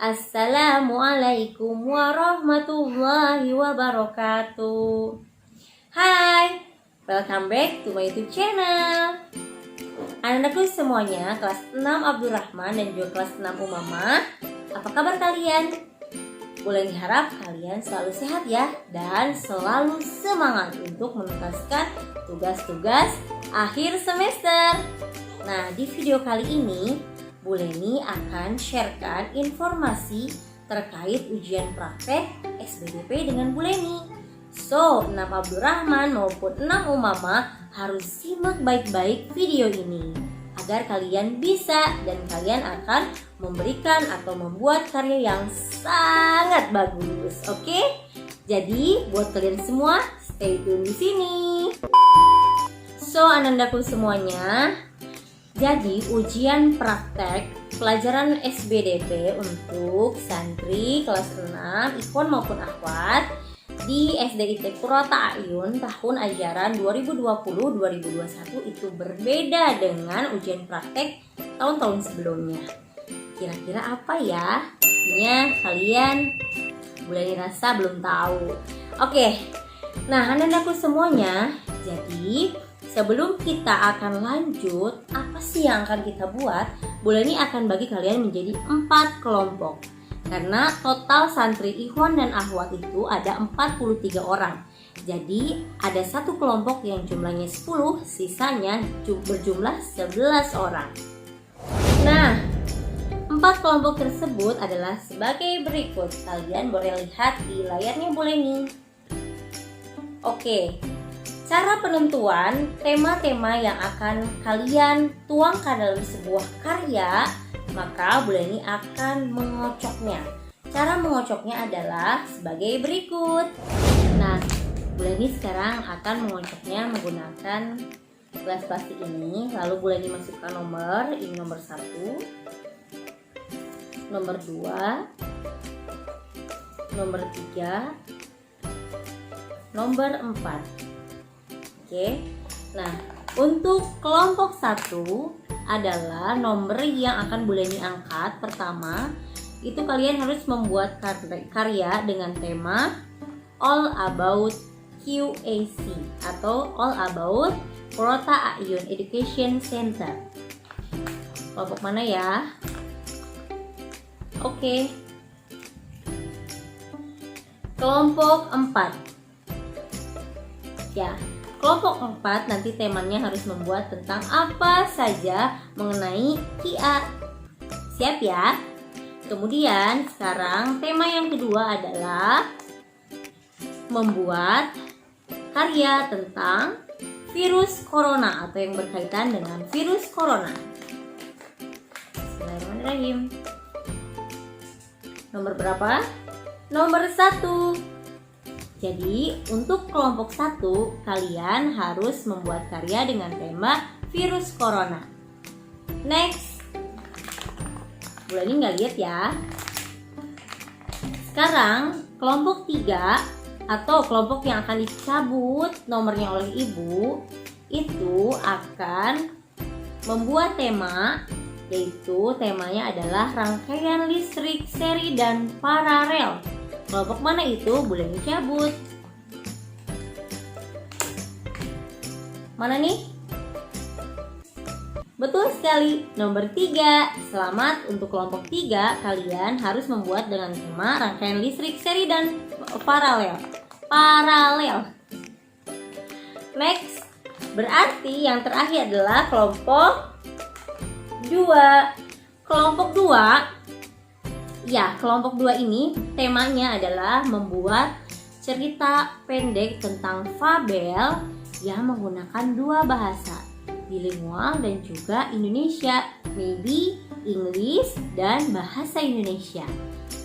Assalamualaikum warahmatullahi wabarakatuh. Hai, welcome back to my YouTube channel. Anak-anakku semuanya, kelas 6 Abdurrahman dan juga kelas 6 Umamah. Apa kabar kalian? Boleh diharap kalian selalu sehat ya, dan selalu semangat untuk menuntaskan tugas-tugas akhir semester. Nah, di video kali ini Bu Leni akan sharekan informasi terkait ujian praktek SBDP dengan Bu Leni. So, 6 Abdurrahman maupun 6 Umamah harus simak baik-baik video ini agar kalian bisa dan kalian akan memberikan atau membuat karya yang sangat bagus. Oke? Jadi, buat kalian semua stay tune di sini. So, anak-anakku semuanya, jadi ujian praktek pelajaran SBDP untuk santri kelas 6 Ikhwan maupun Akhwat di SDIT Qurrata A'yun tahun ajaran 2020-2021 itu berbeda dengan ujian praktek tahun-tahun sebelumnya. Kira-kira apa ya? Pastinya kalian boleh rasa belum tahu. Oke, nah anak-anakku semuanya, jadi sebelum kita akan lanjut, apa sih yang akan kita buat? Bu Leni akan bagi kalian menjadi 4 kelompok. Karena total santri Ikhwan dan Akhwat itu ada 43 orang. Jadi ada satu kelompok yang jumlahnya 10, sisanya berjumlah 11 orang. Nah, 4 kelompok tersebut adalah sebagai berikut. Kalian boleh lihat di layarnya Bu Leni. Oke. Cara penentuan tema-tema yang akan kalian tuangkan dalam sebuah karya, maka Bu Leni akan mengocoknya. Cara mengocoknya adalah sebagai berikut. Nah, Bu Leni sekarang akan mengocoknya menggunakan gelas plastik ini. Lalu Bu Leni masukkan nomor, ini nomor 1, nomor 2, nomor 3, nomor 4. Oke, nah untuk kelompok 1 adalah nomor yang akan Bu Leni angkat. Pertama, itu kalian harus membuat karya dengan tema All About QAC atau All About Qurrata A'yun Education Center. Kelompok mana ya? Oke, kelompok 4 ya. Kelompok 4 nanti temanya harus membuat tentang apa saja mengenai QA. Siap ya? Kemudian sekarang tema yang kedua adalah membuat karya tentang virus corona atau yang berkaitan dengan virus corona. Bismillahirrahmanirrahim. Nomor berapa? Nomor 1. Jadi untuk kelompok 1 kalian harus membuat karya dengan tema virus corona. Next. Bu Leni nggak lihat ya. Sekarang kelompok 3 atau kelompok yang akan dicabut nomornya oleh ibu itu akan membuat tema, yaitu temanya adalah rangkaian listrik seri dan paralel. Kelompok mana itu? Bu Leni cabut. Mana nih? Betul sekali, nomor 3. Selamat untuk kelompok 3. Kalian harus membuat dengan tema rangkaian listrik seri dan paralel. Next. Berarti yang terakhir adalah kelompok 2. Kelompok 2. Ya, kelompok 2 ini temanya adalah membuat cerita pendek tentang fabel yang menggunakan 2 bahasa, bilingual dan juga Indonesia, maybe English dan bahasa Indonesia.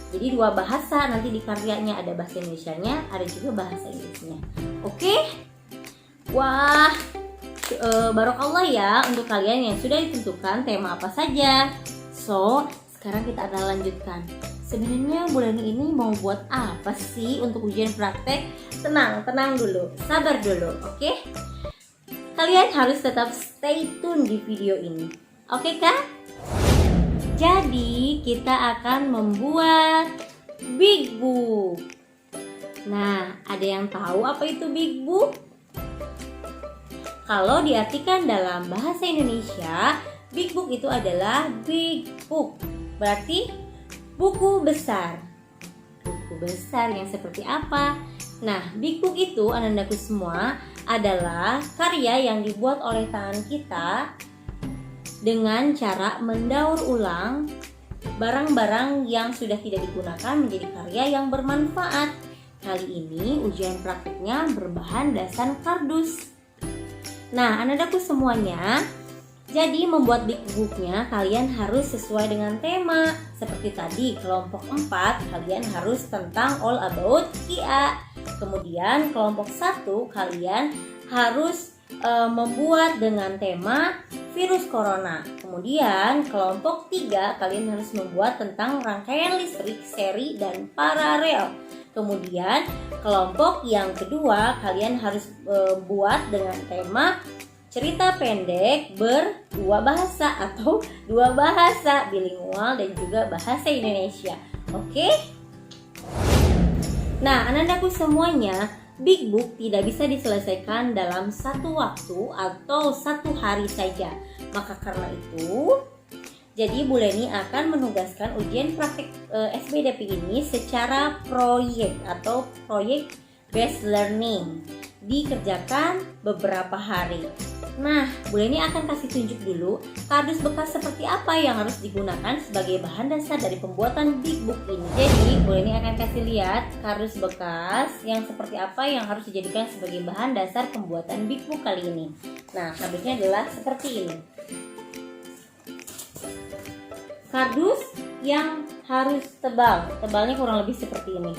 Jadi 2 bahasa nanti di karyanya, ada bahasa Indonesianya, ada juga bahasa Inggrisnya. Oke? Wah, barokallah ya untuk kalian yang sudah ditentukan tema apa saja. So, sekarang kita akan lanjutkan. Sebenarnya Bu Leni ini mau buat apa sih untuk ujian praktek? Tenang dulu, sabar dulu, oke? Kalian harus tetap stay tune di video ini, oke kah? Jadi kita akan membuat big book. Nah, ada yang tahu apa itu big book? Kalau diartikan dalam bahasa Indonesia, big book itu adalah big book. Berarti buku besar. Buku besar yang seperti apa? Nah, big book itu anandaku semua adalah karya yang dibuat oleh tangan kita dengan cara mendaur ulang barang-barang yang sudah tidak digunakan menjadi karya yang bermanfaat. Kali ini ujian praktiknya berbahan dasar kardus. Nah, anandaku semuanya, jadi membuat big booknya kalian harus sesuai dengan tema. Seperti tadi, kelompok 4 kalian harus tentang all about KIA. Kemudian kelompok 1 kalian harus membuat dengan tema virus corona. Kemudian kelompok 3 kalian harus membuat tentang rangkaian listrik, seri, dan paralel. Kemudian kelompok yang kedua kalian harus buat dengan tema cerita pendek berdua bahasa atau dua bahasa bilingual dan juga bahasa Indonesia. Oke? Nah, anandaku semuanya, big book tidak bisa diselesaikan dalam satu waktu atau satu hari saja. Maka karena itu, jadi Bu Leni akan menugaskan ujian praktik SBDP ini secara proyek atau proyek based learning, dikerjakan beberapa hari. Nah, Bu Leni akan kasih tunjuk dulu kardus bekas seperti apa yang harus digunakan sebagai bahan dasar dari pembuatan big book ini. Jadi, Bu Leni akan kasih lihat kardus bekas yang seperti apa yang harus dijadikan sebagai bahan dasar pembuatan big book kali ini. Nah, kardusnya adalah seperti ini. Kardus yang harus tebal, tebalnya kurang lebih seperti ini.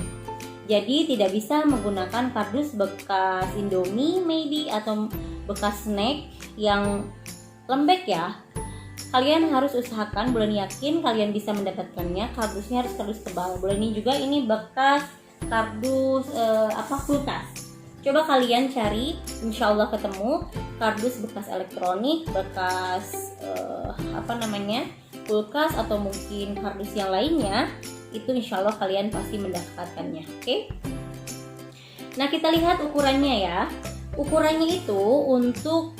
Jadi tidak bisa menggunakan kardus bekas Indomie maybe atau bekas snack yang lembek ya. Kalian harus usahakan, Bu Leni yakin kalian bisa mendapatkannya. Kardusnya harus kardus tebal. Bu Leni juga ini bekas kardus kulkas. Coba kalian cari, insya Allah ketemu kardus bekas elektronik, bekas kulkas atau mungkin kardus yang lainnya. Itu insya Allah kalian pasti mendapatkannya. Oke? Nah, kita lihat ukurannya ya. Ukurannya itu untuk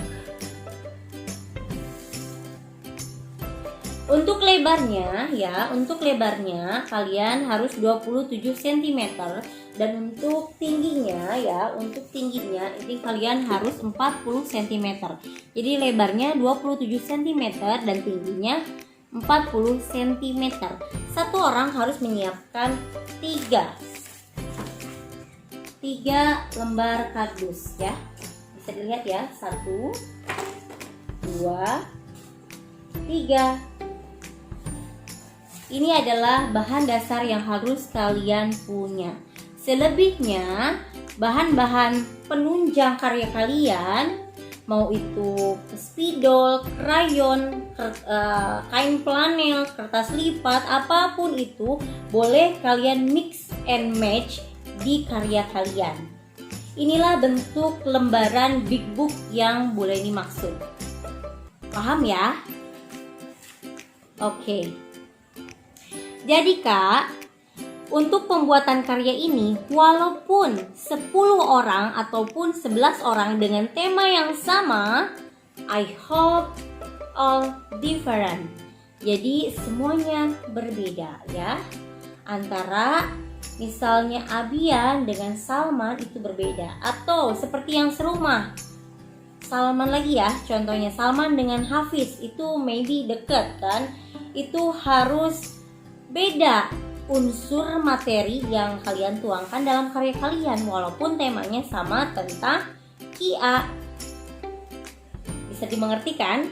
lebarnya ya, untuk lebarnya kalian harus 27 cm dan untuk tingginya ya, ini kalian harus 40 cm. Jadi lebarnya 27 cm dan tingginya 40 cm. Satu orang harus menyiapkan 3 lembar kardus ya. Bisa dilihat ya, 1 2 3. Ini adalah bahan dasar yang harus kalian punya. Selebihnya bahan-bahan penunjang karya kalian, mau itu spidol, krayon, kain flanel, kertas lipat, apapun itu boleh kalian mix and match di karya kalian. Inilah bentuk lembaran big book yang Bu Leni maksud. Paham ya? Oke. Jadi Kak, untuk pembuatan karya ini walaupun 10 orang ataupun 11 orang dengan tema yang sama, I hope all different. Jadi semuanya berbeda ya. Antara misalnya Abian dengan Salman itu berbeda. Atau seperti yang serumah, Salman lagi ya, contohnya Salman dengan Hafiz itu maybe deket kan. Itu harus beda unsur materi yang kalian tuangkan dalam karya kalian walaupun temanya sama tentang KIA. Bisa dimengerti kan?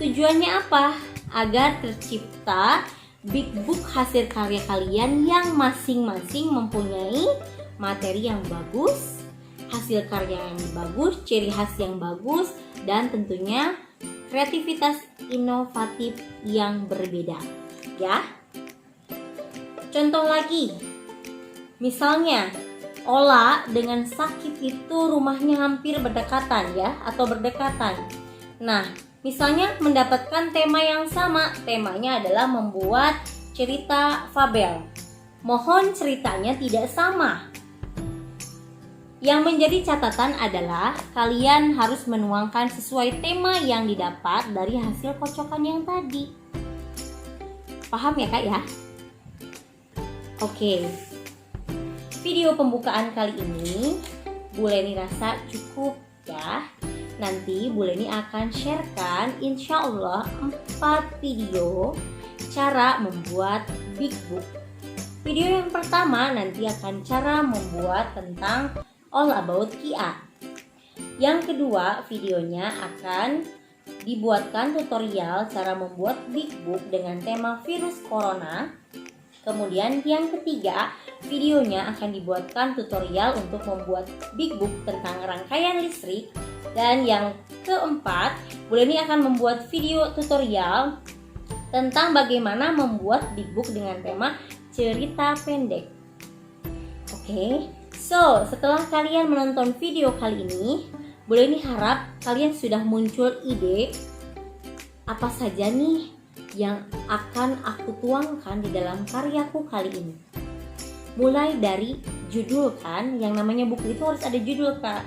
Tujuannya apa? Agar tercipta big book hasil karya kalian yang masing-masing mempunyai materi yang bagus, hasil karya yang bagus, ciri khas yang bagus, dan tentunya kreativitas inovatif yang berbeda ya. Contoh lagi, misalnya Ola dengan Sakit itu rumahnya hampir berdekatan ya, atau berdekatan. Nah, Misalnya mendapatkan tema yang sama, temanya adalah membuat cerita fabel. Mohon ceritanya tidak sama. Yang menjadi catatan adalah kalian harus menuangkan sesuai tema yang didapat dari hasil kocokan yang tadi. Paham ya Kak ya? Oke. Video pembukaan kali ini Bu Leni rasa cukup ya. Nanti Bu Leni akan sharekan insya Allah 4 video cara membuat big book. Video yang pertama nanti akan cara membuat tentang all about KIA. Yang kedua videonya akan dibuatkan tutorial cara membuat big book dengan tema virus corona. Kemudian yang ketiga videonya akan dibuatkan tutorial untuk membuat big book tentang rangkaian listrik. Dan yang keempat, Bu Leni akan membuat video tutorial tentang bagaimana membuat big book dengan tema cerita pendek. Oke, so setelah kalian menonton video kali ini, Bu Leni harap kalian sudah muncul ide apa saja nih yang akan aku tuangkan di dalam karyaku kali ini. Mulai dari judul kan, yang namanya buku itu harus ada judul Kak.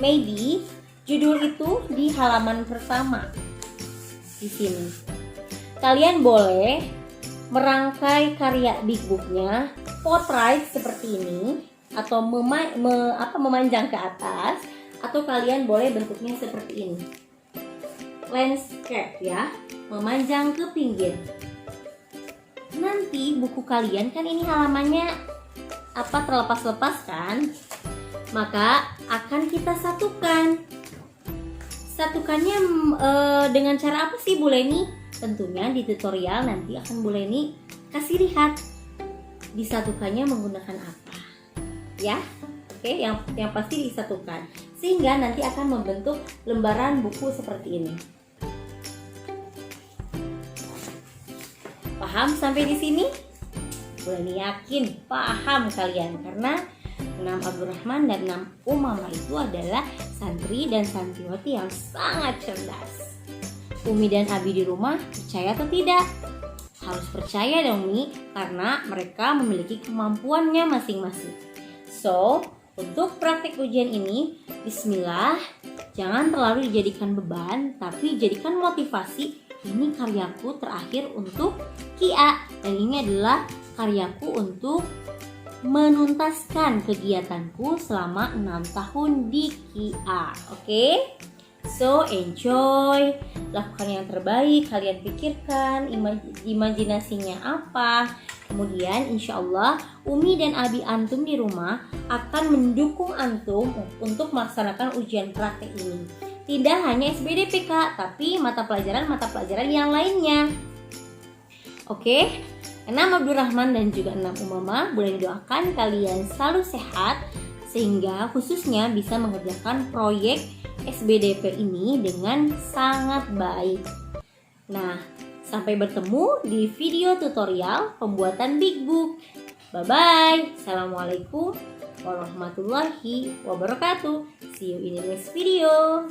Maybe judul itu di halaman pertama di sini. Kalian boleh merangkai karya big booknya portrait seperti ini atau memanjang ke atas, atau kalian boleh bentuknya seperti ini. Landscape ya, memanjang ke pinggir. Nanti buku kalian kan ini halamannya terlepas-lepas kan? Maka akan kita satukan. Satukannya dengan cara apa sih Bu Leni? Tentunya di tutorial nanti akan Bu Leni kasih lihat disatukannya menggunakan apa. Ya, oke, yang pasti disatukan. Sehingga nanti akan membentuk lembaran buku seperti ini. Paham sampai di sini? Bu Leni yakin paham kalian karena 6 Abdurrahman dan 6 Umamah itu adalah santri dan santriwati yang sangat cerdas. Umi dan Abi di rumah percaya atau tidak? Harus percaya dong Mi, karena mereka memiliki kemampuannya masing-masing. So, untuk praktik ujian ini, bismillah, jangan terlalu dijadikan beban, tapi jadikan motivasi. Ini karyaku terakhir untuk KIA, dan ini adalah karyaku untuk menuntaskan kegiatanku selama 6 tahun di KIA. Oke? So, enjoy, lakukan yang terbaik, kalian pikirkan imajinasinya apa. Kemudian insya Allah Umi dan Abi antum di rumah akan mendukung antum untuk melaksanakan ujian praktek ini. Tidak hanya SBDPK, tapi mata pelajaran yang lainnya. Oke? 6 Abdurrahman dan juga 6 Umamah, boleh doakan kalian selalu sehat sehingga khususnya bisa mengerjakan proyek SBDP ini dengan sangat baik. Nah, sampai bertemu di video tutorial pembuatan big book. Bye-bye. Assalamualaikum warahmatullahi wabarakatuh. See you in the next video.